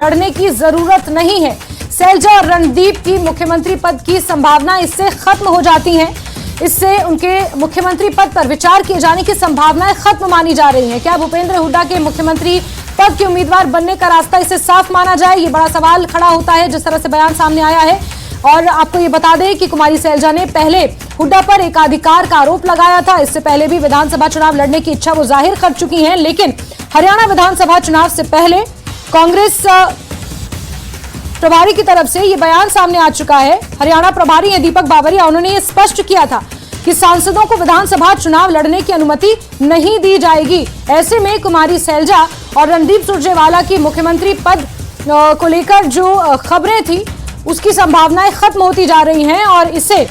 लड़ने की जरूरत नहीं है। शैलजा और रणदीप की मुख्यमंत्री पद की संभावना इससे खत्म हो जाती है। इससे उनके मुख्यमंत्री पद पर विचार किए जाने की संभावनाएं खत्म मानी जा रही हैं। क्या भूपेंद्र हुड्डा के मुख्यमंत्री पद के उम्मीदवार बनने का रास्ता इसे साफ माना जाए, ये बड़ा सवाल खड़ा होता है जिस तरह से बयान सामने आया है। और आपको ये बता दें कि कुमारी शैलजा ने पहले हुड्डा पर एकाधिकार का आरोप लगाया था। इससे पहले भी विधानसभा चुनाव लड़ने की इच्छा वो जाहिर कर चुकी हैं, लेकिन हरियाणा विधानसभा चुनाव से पहले कांग्रेस प्रभारी की तरफ से यह बयान सामने आ चुका है। हरियाणा प्रभारी हैं दीपक बावरिया, उन्होंने ये स्पष्ट किया था कि सांसदों को विधानसभा चुनाव लड़ने की अनुमति नहीं दी जाएगी। ऐसे में कुमारी शैलजा और रणदीप सुरजेवाला की मुख्यमंत्री पद को लेकर जो खबरें थी उसकी संभावनाएं खत्म होती जा रही हैं और इसे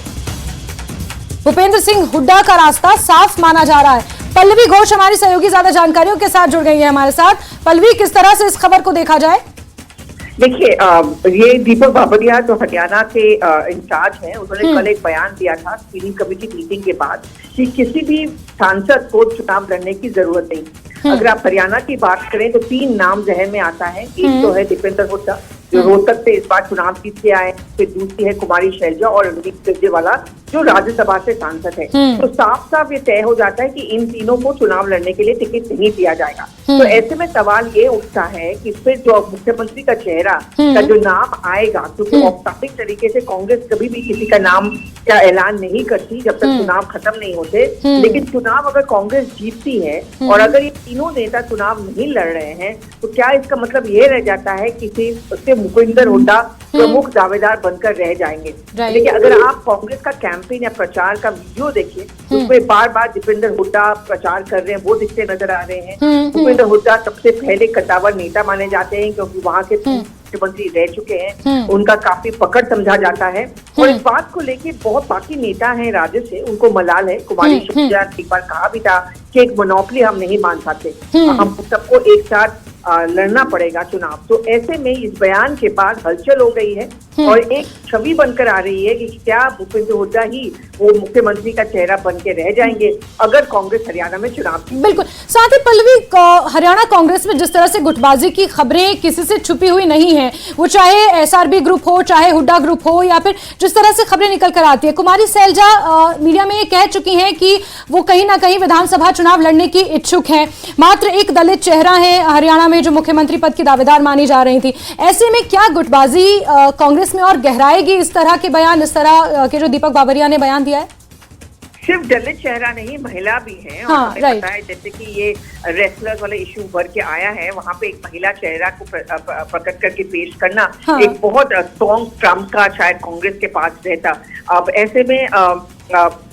भूपेंद्र सिंह हुड्डा का रास्ता साफ माना जा रहा है। पल्लवी घोष हमारी सहयोगी ज्यादा जानकारियों के साथ जुड़ गई है हमारे साथ। पल्लवी, किस तरह से इस खबर को देखा जाए? देखिए, ये दीपक बावरिया जो हरियाणा के इंचार्ज हैं, उन्होंने कल एक बयान दिया था स्क्रीनिंग कमेटी मीटिंग के बाद कि किसी भी सांसद को चुनाव लड़ने की जरूरत नहीं। अगर आप हरियाणा की बात करें तो 3 नाम जहन में आता है। एक तो है दीपेंद्र हुड्डा जो रोहतक से इस बार चुनाव जीत के आए, फिर दूसरी है कुमारी शैलजा और रणदीप सुरजेवाला जो राज्यसभा से सांसद है। तो साफ साफ ये तय हो जाता है कि इन तीनों को चुनाव लड़ने के लिए टिकट नहीं दिया जाएगा। तो ऐसे में सवाल ये उठता है कि फिर जो मुख्यमंत्री का चेहरा का जो नाम आएगा, क्योंकि औपचारिक तरीके से कांग्रेस कभी भी किसी का नाम का ऐलान नहीं करती जब तक चुनाव खत्म नहीं होते, लेकिन चुनाव अगर कांग्रेस जीतती है और अगर ये तीनों नेता चुनाव नहीं लड़ रहे हैं तो क्या इसका मतलब ये रह जाता है कि उसके भूपेंद्र हुड्डा प्रमुख दावेदार बनकर रह जाएंगे। लेकिन अगर आप कांग्रेस का कैंपेन या प्रचार का वीडियो देखिए तो उसमें बार बार दीपेंद्र हुड्डा प्रचार कर रहे हैं, वो दिखते नजर आ रहे हैं। भूपेंद्र हुड्डा सबसे पहले कद्दावर नेता माने जाते हैं क्योंकि वहां के मुख्यमंत्री रह चुके हैं, उनका काफी पकड़ समझा जाता है। और इस बात को लेके बहुत बाकी नेता हैं राज्य से, उनको मलाल है। कुमारी शैलजा ने एक बार कहा भी था कि एक मोनोपोली हम नहीं मान सकते, हम सबको एक साथ लड़ना पड़ेगा चुनाव। तो ऐसे में इस बयान के बाद हलचल हो गई है और एक छवि बनकर आ रही है कि क्या भूपेंद्र हुड्डा ही वो मुख्यमंत्री का चेहरा बन के रह जाएंगे अगर कांग्रेस हरियाणा में चुनाव। बिल्कुल। साथ ही पल्लवी, हरियाणा कांग्रेस में जिस तरह से गुटबाजी की खबरें किसी से छुपी हुई नहीं है, वो चाहे एसआरबी ग्रुप हो, चाहे हुड्डा ग्रुप हो, या फिर जिस तरह से खबरें निकल कर आती है, कुमारी शैलजा मीडिया में ये कह चुकी हैं कि वो कहीं ना कहीं विधानसभा चुनाव लड़ने की इच्छुक हैं। मात्र एक दलित चेहरा है हरियाणा में जो मुख्यमंत्री पद की दावेदार मानी जा रही थी। ऐसे में क्या गुटबाजी कांग्रेस में और गहराएगी इस तरह के बयान, इस तरह के जो दीपक बावरिया ने बयान दिया है? सिर्फ दलित चेहरा नहीं, महिला भी है। हाँ, और पता है जैसे कि ये रेसलर्स वाले इशू उभर के आया है, वहाँ पे एक महिला चेहरा को प्रकट करके पेश करना एक बहुत स्ट्रॉन्ग ट्रम्प का शायद कांग्रेस के पास रहता। अब ऐसे में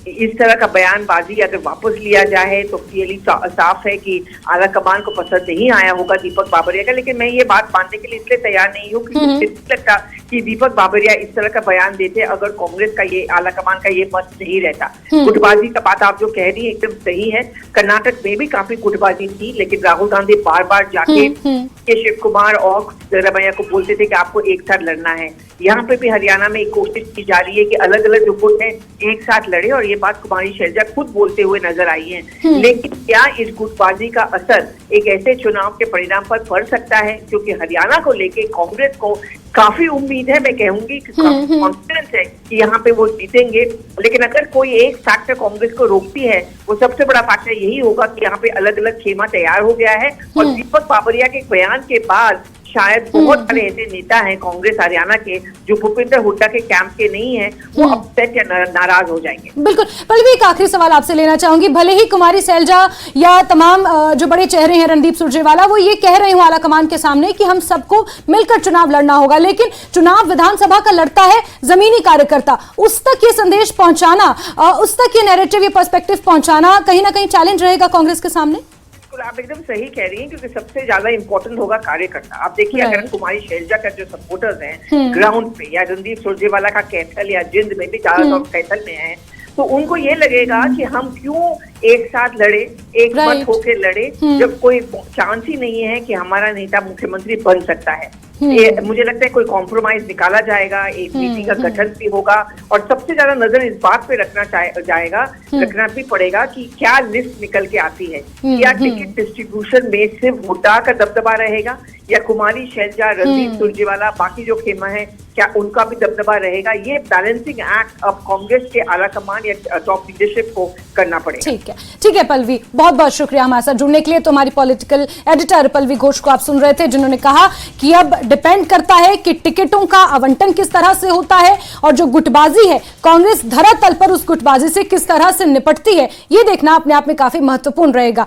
इस तरह का बयानबाजी अगर वापस लिया जाए तो क्लियरली साफ है कि आला कमान को पसंद नहीं आया होगा दीपक बावरिया का। लेकिन मैं ये बात मानने के लिए इसलिए तैयार नहीं हूँ क्योंकि मुझे नहीं लगता कि दीपक बावरिया इस तरह का बयान देते अगर कांग्रेस का ये आला कमान का ये मत नहीं रहता। गुटबाजी का बात आप जो कह रही है एकदम सही है। कर्नाटक में भी काफी गुटबाजी थी, लेकिन राहुल गांधी बार बार जाके शिव कुमार और सिद्धरामैया को बोलते थे कि आपको एक साथ लड़ना है। यहाँ पे भी हरियाणा में एक कोशिश की जा रही है कि अलग अलग जो गुट है एक साथ लड़े, और ये बात कुमारी शैलजा खुद बोलते हुए नजर आई है। लेकिन क्या इस गुटबाजी का असर एक ऐसे चुनाव के परिणाम पर पड़ सकता है? क्योंकि हरियाणा को लेके कांग्रेस को काफी उम्मीद है, मैं कहूंगी कॉन्फिडेंस है कि यहाँ पे वो जीतेंगे। लेकिन अगर कोई एक फैक्टर कांग्रेस को रोकती है, वो सबसे बड़ा फैक्टर यही होगा कि यहाँ पे अलग अलग खेमा तैयार हो गया है। और दीपक बावरिया के बयान के बाद शायद बहुत सारे ऐसे नेता हैं कांग्रेस हरियाणा के जो भूपेंद्र हुड्डा के कैंप के नहीं है, वो अपसेट या नाराज हो जाएंगे। बिल्कुल। पल्लवी, एक आखिरी सवाल आपसे लेना चाहूंगी। भले ही कुमारी शैलजा या तमाम जो बड़े चेहरे हैं रणदीप सुरजेवाला वो ये कह रहे हो आला कमान के सामने कि हम सबको मिलकर चुनाव लड़ना होगा, लेकिन चुनाव विधानसभा का लड़ता है जमीनी कार्यकर्ता। उस तक ये संदेश पहुंचाना, उस तक ये नैरेटिव, ये पर्सपेक्टिव पहुंचाना कहीं ना कहीं चैलेंज रहेगा कांग्रेस के सामने। आप एकदम सही कह रही हैं क्योंकि सबसे ज्यादा इंपॉर्टेंट होगा कार्यकर्ता। आप देखिए अगर कुमारी शैलजा का जो सपोर्टर्स हैं ग्राउंड पे, या रणदीप सुरजेवाला का कैथल या जिंद में भी ज्यादातर कैथल में है, तो उनको ये लगेगा कि हम क्यों एक साथ लड़े, एक मत होके लड़े, जब कोई चांस ही नहीं है कि हमारा नेता मुख्यमंत्री बन सकता है। मुझे लगता है कोई कॉम्प्रोमाइज निकाला जाएगा, एक नीति का गठन भी होगा और सबसे ज्यादा नजर इस बात पे रखना भी पड़ेगा कि क्या लिस्ट निकल के आती है। क्या टिकट डिस्ट्रीब्यूशन में सिर्फ हुड्डा का दबदबा रहेगा या कुमारी शैलजा, रणदीप सुरजेवाला, बाकी जो खेमा है, क्या उनका भी दबदबा रहेगा? ये बैलेंसिंग एक्ट अब कांग्रेस के आला कमान या टॉप लीडरशिप को करना पड़ेगा। ठीक है पल्लवी, बहुत बहुत शुक्रिया हमारे साथ जुड़ने के लिए। तो हमारी पॉलिटिकल एडिटर पल्लवी घोष को आप सुन रहे थे, जिन्होंने कहा कि अब डिपेंड करता है कि टिकटों का आवंटन किस तरह से होता है और जो गुटबाजी है, कांग्रेस धरातल पर उस गुटबाजी से किस तरह से निपटती है, ये देखना अपने आप में काफी महत्वपूर्ण रहेगा।